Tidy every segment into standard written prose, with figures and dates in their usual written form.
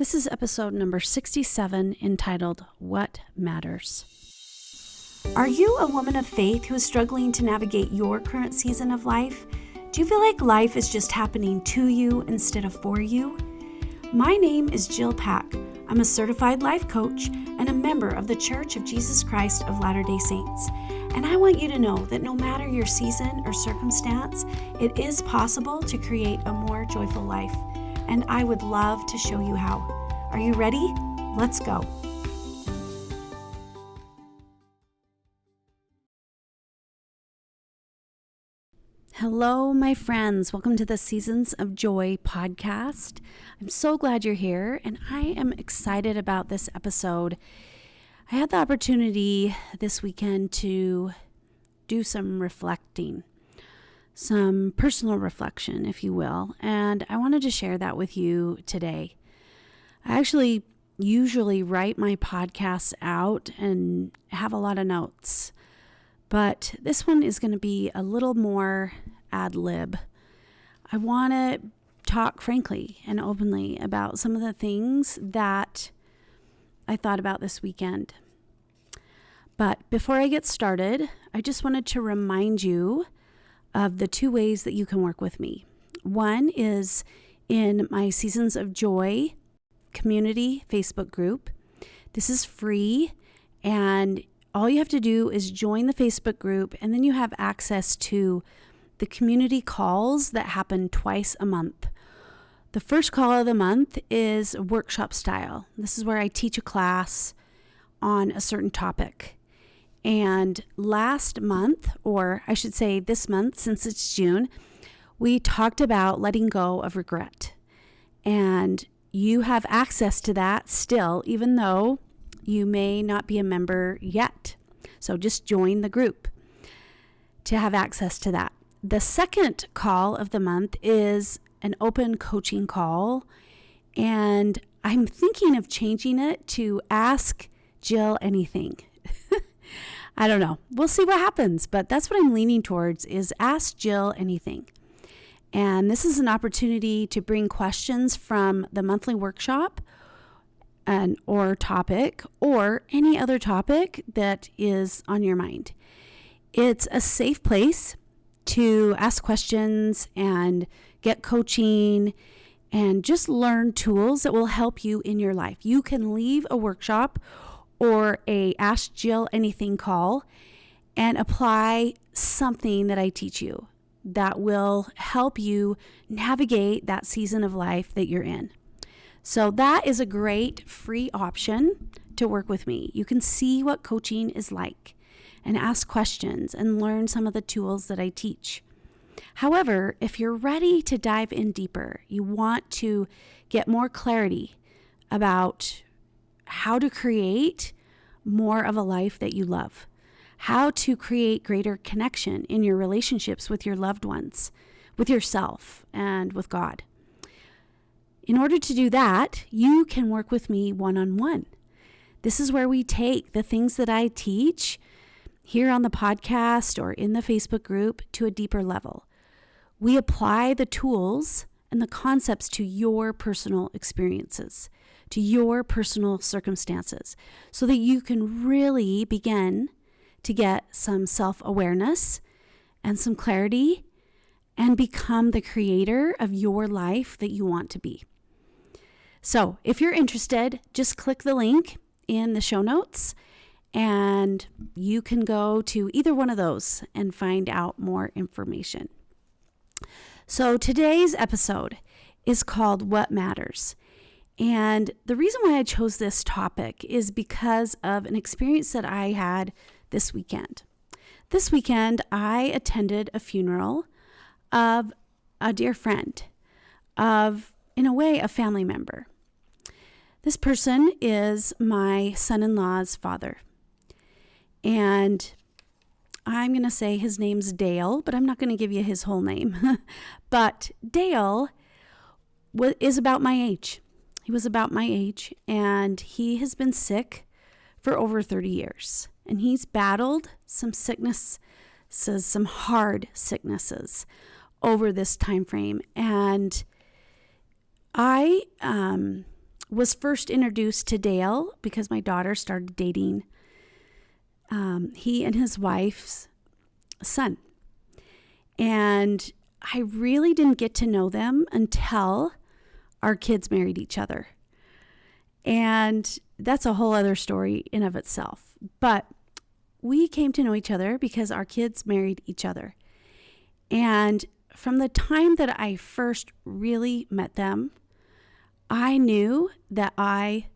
This is episode number 67, entitled What Matters. Are you a woman of faith who is struggling to navigate your current season of life? Do you feel like life is just happening to you instead of for you? My name is Jill Pack. I'm a certified life coach and a member of the Church of Jesus Christ of Latter-day Saints. And I want you to know that no matter your season or circumstance, it is possible to create a more joyful life. And I would love to show you how. Are you ready? Let's go. Hello, my friends. Welcome to the Seasons of Joy podcast. I'm so glad you're here, and I am excited about this episode. I had the opportunity this weekend to do some reflecting, some personal reflection, if you will, and I wanted to share that with you today. I actually usually write my podcasts out and have a lot of notes, but this one is going to be a little more ad lib. I want to talk frankly and openly about some of the things that I thought about this weekend. But before I get started, I just wanted to remind you of the two ways that you can work with me. One is in my Seasons of Joy community Facebook group. This is free, and all you have to do is join the Facebook group, and then you have access to the community calls that happen twice a month. The first call of the month is workshop style. This is where I teach a class on a certain topic. And last month, or I should say this month, since it's June, we talked about letting go of regret. And you have access to that still, even though you may not be a member yet. So just join the group to have access to that. The second call of the month is an open coaching call. And I'm thinking of changing it to Ask Jill Anything. I don't know. We'll see what happens, but that's what I'm leaning towards is Ask Jill Anything. And this is an opportunity to bring questions from the monthly workshop or topic or any other topic that is on your mind. It's a safe place to ask questions and get coaching and just learn tools that will help you in your life. You can leave a workshop or a Ask Jill Anything call and apply something that I teach you that will help you navigate that season of life that you're in. So that is a great free option to work with me. You can see what coaching is like and ask questions and learn some of the tools that I teach. However, if you're ready to dive in deeper, you want to get more clarity about how to create more of a life that you love, how to create greater connection in your relationships with your loved ones, with yourself, and with God. In order to do that, you can work with me one-on-one. This is where we take the things that I teach here on the podcast or in the Facebook group to a deeper level. We apply the tools and the concepts to your personal experiences, to your personal circumstances, so that you can really begin to get some self-awareness and some clarity and become the creator of your life that you want to be. So if you're interested, just click the link in the show notes and you can go to either one of those and find out more information. So today's episode is called What Matters. And the reason why I chose this topic is because of an experience that I had this weekend. This weekend, I attended a funeral of a dear friend, of, in a way, a family member. This person is my son-in-law's father. And I'm going to say his name's Dale, but I'm not going to give you his whole name. But Dale is about my age. He was about my age, and he has been sick for over 30 years. And he's battled some sicknesses, some hard sicknesses over this time frame. And I was first introduced to Dale because my daughter started dating he and his wife's son. And I really didn't get to know them until our kids married each other. And that's a whole other story in of itself. But we came to know each other because our kids married each other. And from the time that I first really met them, I knew that I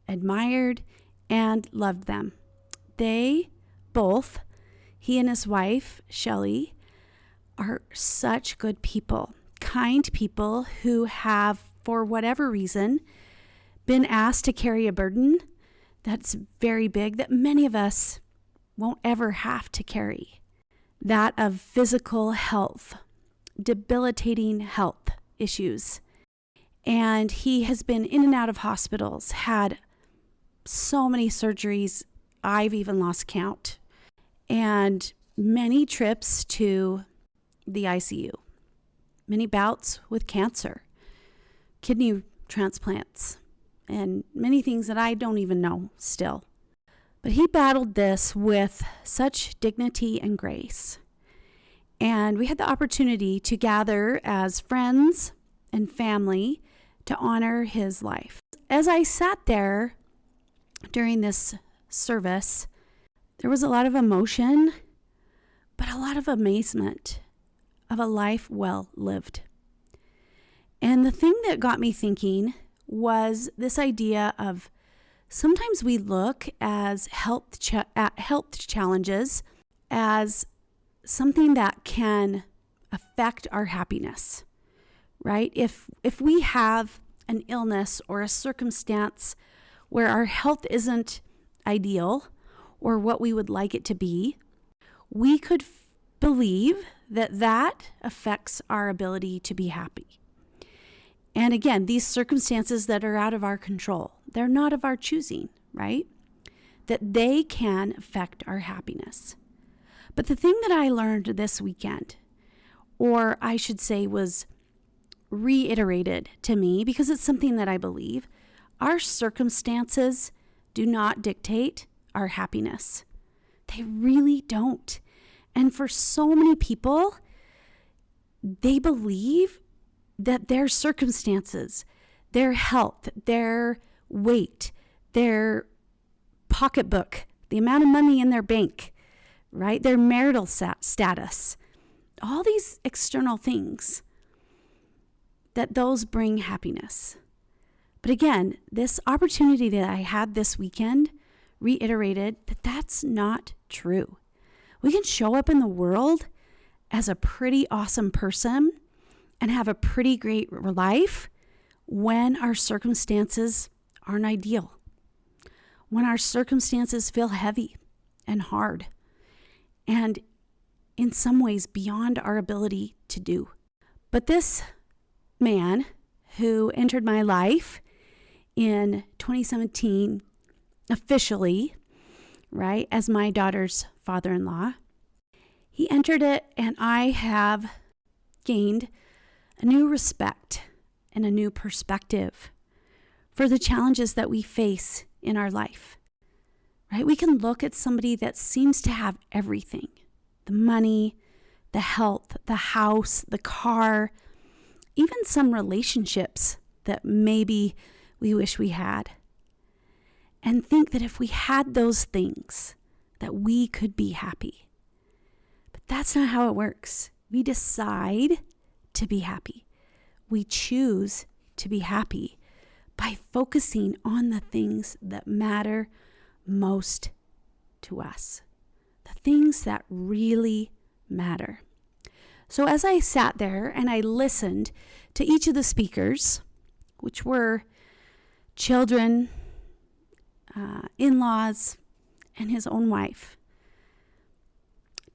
admired and loved them. They both, he and his wife, Shelley, are such good people, kind people who have, for whatever reason, been asked to carry a burden that's very big that many of us won't ever have to carry. That of physical health, debilitating health issues. And he has been in and out of hospitals, had so many surgeries, I've even lost count, and many trips to the ICU, many bouts with cancer, kidney transplants, and many things that I don't even know still. But he battled this with such dignity and grace. And we had the opportunity to gather as friends and family to honor his life. As I sat there during this service, there was a lot of emotion, but a lot of amazement of a life well lived. And the thing that got me thinking was this idea of sometimes we look at health challenges as something that can affect our happiness, right? If we have an illness or a circumstance where our health isn't ideal or what we would like it to be, we could believe that that affects our ability to be happy. And again, these circumstances that are out of our control, they're not of our choosing, right? That they can affect our happiness. But the thing that I learned this weekend, or I should say was reiterated to me, because it's something that I believe, our circumstances do not dictate our happiness. They really don't. And for so many people, they believe that their circumstances, their health, their weight, their pocketbook, the amount of money in their bank, right? Their marital status, all these external things, that those bring happiness. But again, this opportunity that I had this weekend reiterated that that's not true. We can show up in the world as a pretty awesome person and have a pretty great life when our circumstances aren't ideal, when our circumstances feel heavy and hard, and in some ways beyond our ability to do. But this man who entered my life in 2017 officially, right, as my daughter's father-in-law, he entered it, and I have gained a new respect and a new perspective for the challenges that we face in our life, right? We can look at somebody that seems to have everything, the money, the health, the house, the car, even some relationships that maybe we wish we had, and think that if we had those things, that we could be happy. But that's not how it works. We decide to be happy. We choose to be happy by focusing on the things that matter most to us, the things that really matter. So as I sat there and I listened to each of the speakers, which were children, in-laws, and his own wife,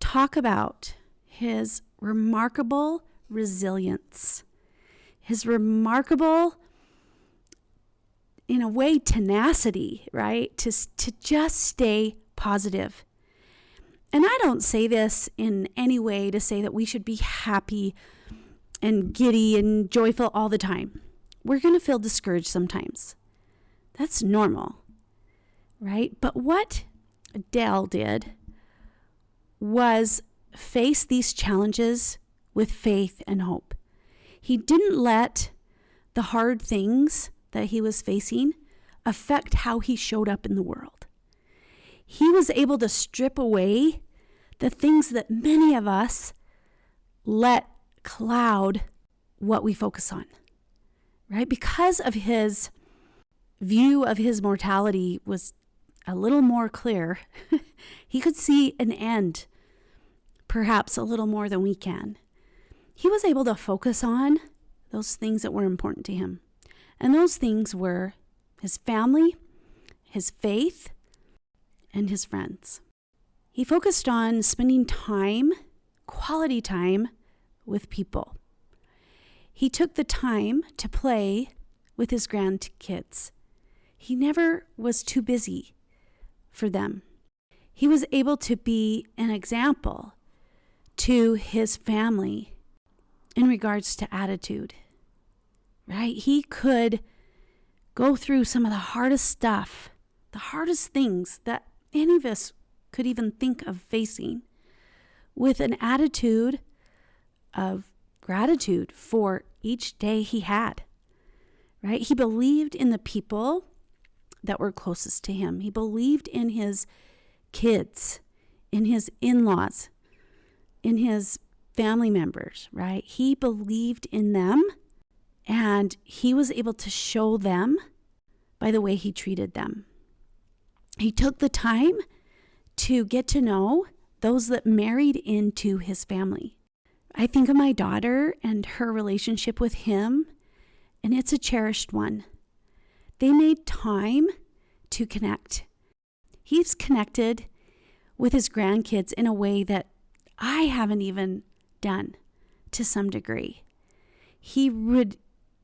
talk about his remarkable resilience, his remarkable, in a way, tenacity, right? To just stay positive. And I don't say this in any way to say that we should be happy and giddy and joyful all the time. We're going to feel discouraged sometimes. That's normal, right? But what Dale did was face these challenges with faith and hope. He didn't let the hard things that he was facing affect how he showed up in the world. He was able to strip away the things that many of us let cloud what we focus on, right? Because of his view of his mortality was a little more clear. He could see an end, perhaps a little more than we can. He was able to focus on those things that were important to him. And those things were his family, his faith, and his friends. He focused on spending time, quality time, with people. He took the time to play with his grandkids. He never was too busy for them. He was able to be an example to his family in regards to attitude, right? He could go through some of the hardest stuff, the hardest things that any of us could even think of facing, with an attitude of gratitude for each day he had, right? He believed in the people that were closest to him. He believed in his kids, in his in-laws, in his family members, right? He believed in them, and he was able to show them by the way he treated them. He took the time to get to know those that married into his family. I think of my daughter and her relationship with him, and it's a cherished one. They made time to connect. He's connected with his grandkids in a way that I haven't even done to some degree. He would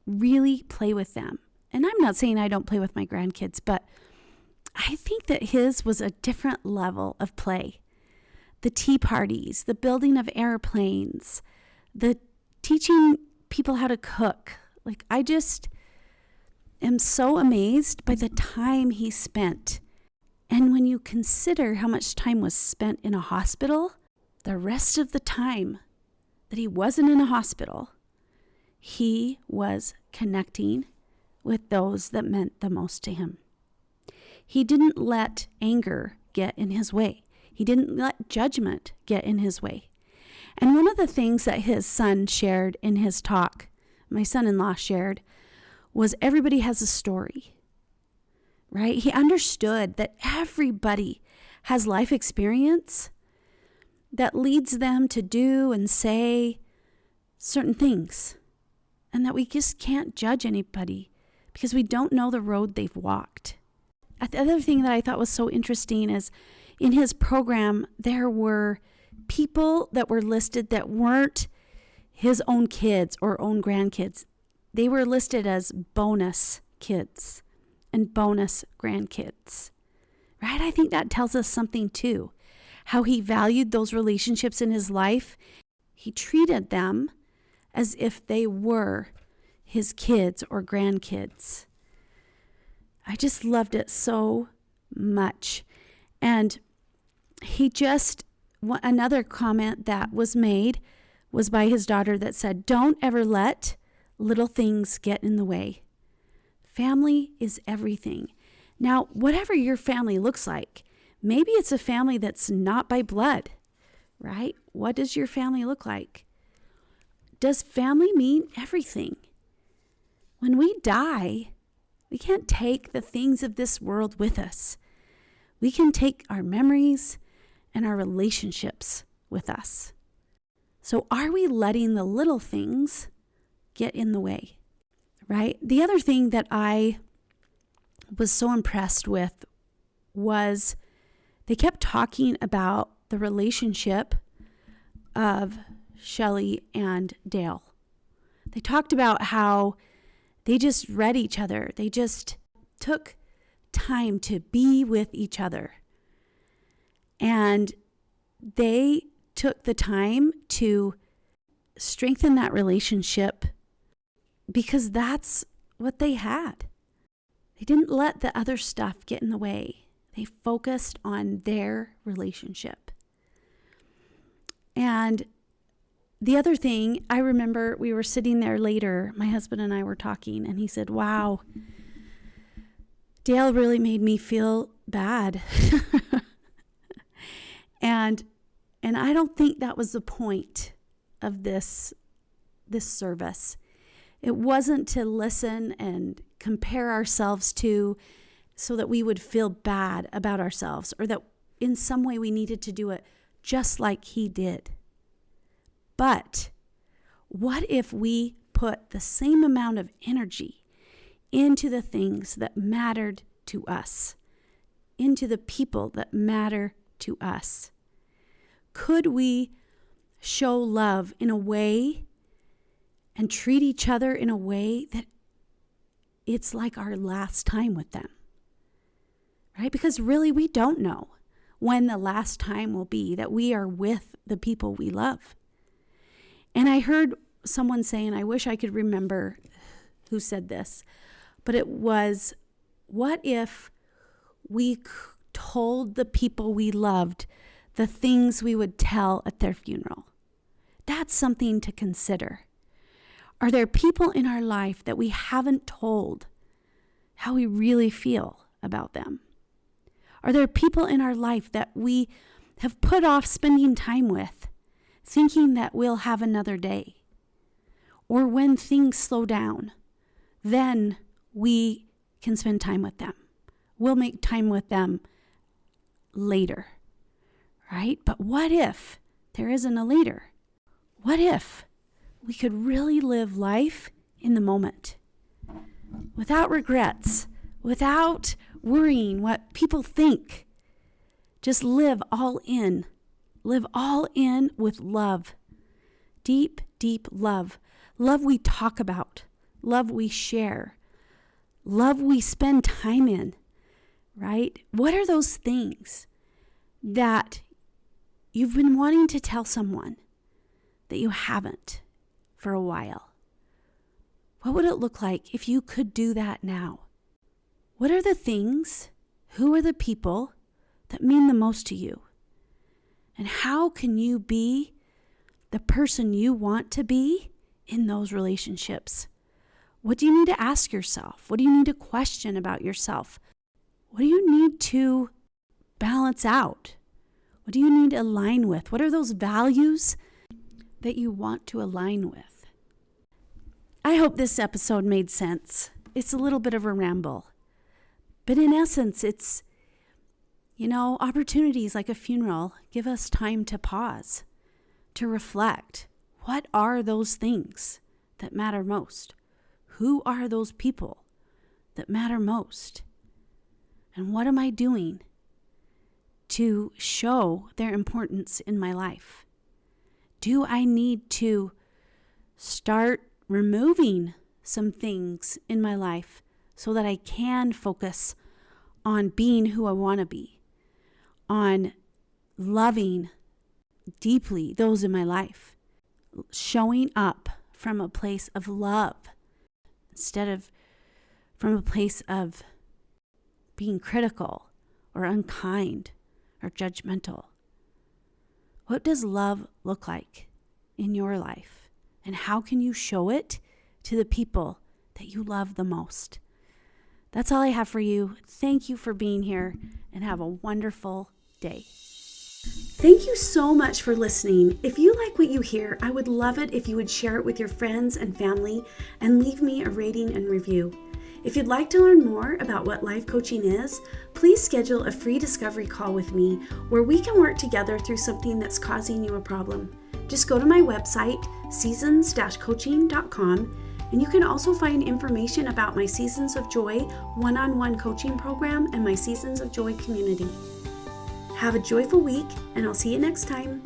really play with them. And I'm not saying I don't play with my grandkids, but I think that his was a different level of play. The tea parties, the building of airplanes, the teaching people how to cook. Like, I just am so amazed by the time he spent. And when you consider how much time was spent in a hospital, the rest of the time that he wasn't in a hospital, he was connecting with those that meant the most to him. He didn't let anger get in his way. He didn't let judgment get in his way. And one of the things that his son shared in his talk, my son-in-law shared, was everybody has a story, right? He understood that everybody has life experience that leads them to do and say certain things, and that we just can't judge anybody because we don't know the road they've walked. The other thing that I thought was so interesting is in his program, there were people that were listed that weren't his own kids or own grandkids. They were listed as bonus kids and bonus grandkids, right? I think that tells us something too, how he valued those relationships in his life. He treated them as if they were his kids or grandkids. I just loved it so much. And another comment that was made was by his daughter that said, "Don't ever let little things get in the way. Family is everything." Now, whatever your family looks like, maybe it's a family that's not by blood, right? What does your family look like? Does family mean everything? When we die, we can't take the things of this world with us. We can take our memories and our relationships with us. So are we letting the little things get in the way, right? The other thing that I was so impressed with was they kept talking about the relationship of Shelley and Dale. They talked about how they just read each other. They just took time to be with each other. And they took the time to strengthen that relationship because that's what they had. They didn't let the other stuff get in the way. They focused on their relationship. And the other thing, I remember we were sitting there later, my husband and I were talking, and he said, wow, Dale really made me feel bad. And I don't think that was the point of this service. It wasn't to listen and compare ourselves to so that we would feel bad about ourselves, or that in some way we needed to do it just like he did. But what if we put the same amount of energy into the things that mattered to us, into the people that matter to us? Could we show love in a way and treat each other in a way that it's like our last time with them? Right? Because really, we don't know when the last time will be that we are with the people we love. And I heard someone say, and I wish I could remember who said this, but it was, what if we told the people we loved the things we would tell at their funeral? That's something to consider. Are there people in our life that we haven't told how we really feel about them? Are there people in our life that we have put off spending time with, thinking that we'll have another day? Or when things slow down, then we can spend time with them. We'll make time with them later, right? But what if there isn't a later? What if we could really live life in the moment without regrets, without worrying what people think? Just live all in. Live all in with love. Deep, deep love. Love we talk about. Love we share. Love we spend time in, right? What are those things that you've been wanting to tell someone that you haven't for a while? What would it look like if you could do that now? What are the things, who are the people that mean the most to you? And how can you be the person you want to be in those relationships? What do you need to ask yourself? What do you need to question about yourself? What do you need to balance out? What do you need to align with? What are those values that you want to align with? I hope this episode made sense. It's a little bit of a ramble. But in essence, it's, opportunities like a funeral give us time to pause, to reflect. What are those things that matter most? Who are those people that matter most? And what am I doing to show their importance in my life? Do I need to start removing some things in my life so that I can focus on being who I want to be, on loving deeply those in my life, showing up from a place of love instead of from a place of being critical or unkind or judgmental? What does love look like in your life? And how can you show it to the people that you love the most? That's all I have for you. Thank you for being here, and have a wonderful day. Thank you so much for listening. If you like what you hear, I would love it if you would share it with your friends and family and leave me a rating and review. If you'd like to learn more about what life coaching is, please schedule a free discovery call with me where we can work together through something that's causing you a problem. Just go to my website, seasons-coaching.com, and you can also find information about my Seasons of Joy one-on-one coaching program and my Seasons of Joy community. Have a joyful week, and I'll see you next time.